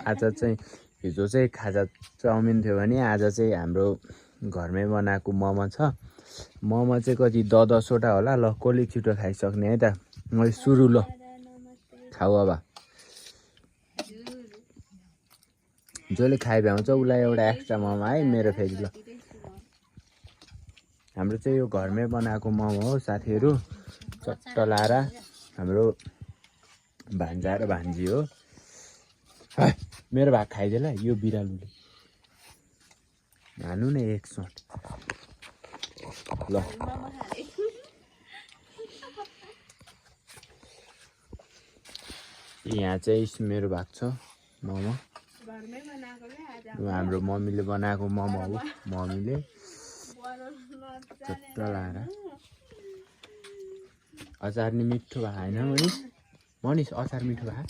आज चाहिँ हिजो चाहिँ खाजा चाउमिन थियो भने आज चाहिँ हाम्रो घरमै बनाएको मोमो छ। मोमो चाहिँ कति 10-10वटा होला। ल कसले छिटो खाइसक्ने है त। मैले सुरु ल खाऊ अब। जसले खाइ भ्याउँछ उसलाई एउटा एक्स्ट्रा मोमो है मेरो फेरि ल। हाम्रो चाहिँ यो घरमै बनाएको मोमो हो साथीहरू। चट्ट लाएर हाम्रो भान्जा र भान्जी हो। मेरो भाग खाइदिए ल यो बिरालुले। हानु न एक सट ल। यहाँ चाहिँ मेरो भाग छ मोमो। हाम्रो मम्मीले बनाएको मोमो हो। मम्मीले चट्ट लाएर अचार नि मिठो भए होइन मनिष? मनिष अचार मिठो भए?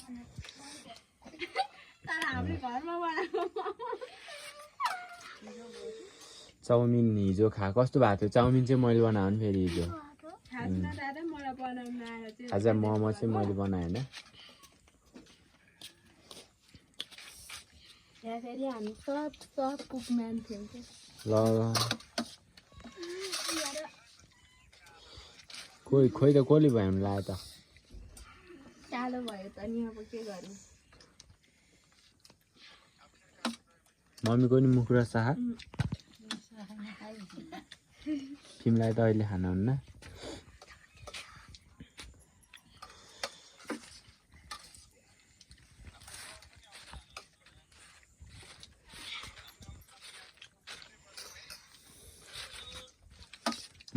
चाउमिन हिजो खा कस्तो भएको थियो? चाउमिन चाहिँ मैले बनाएको नि फेरि हिजो। आज मोमो चाहिँ मैले बनाएँ होइन। ल खोइ खोइ त कसले भयो भने लायो त? कालो भयो त नि अब के गर्नु। मम्मीको नि मुख र साहा तिमीलाई त अहिले खान हुन्न।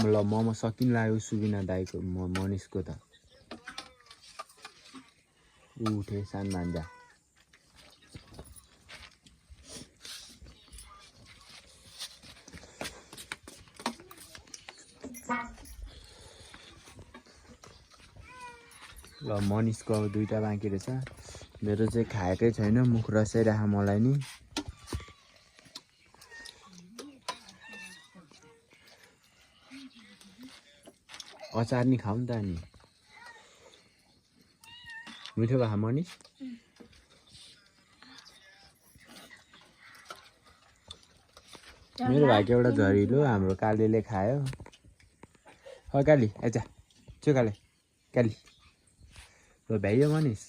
ल मोमो सकिन लाग्यो सुबिना दाइको मनिषको त। उठे सान भान्जा। ल मनिषको अब 2टा बाँकी रहेछ। मेरो चाहिँ खाएकै छैन मुख रसाइराख मलाई नि। अचार नि खाऊ नि त अनि। मिठो भए मनिष? मेरो भाइको एउटा झरिलो हाम्रो कालीले खायो। हो काली आइजा छु काली काली। ल भ्याइयो मनिष?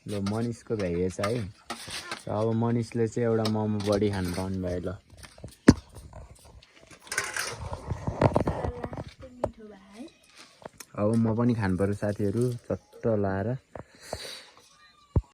ल मनिषको भ्याइएछ है। अब मनिषले चाहिँ एउटा मोमो बढी खानु पाउनु भयो ल। अब म पनि खानु पर्यो साथीहरू चट्ट लाएर।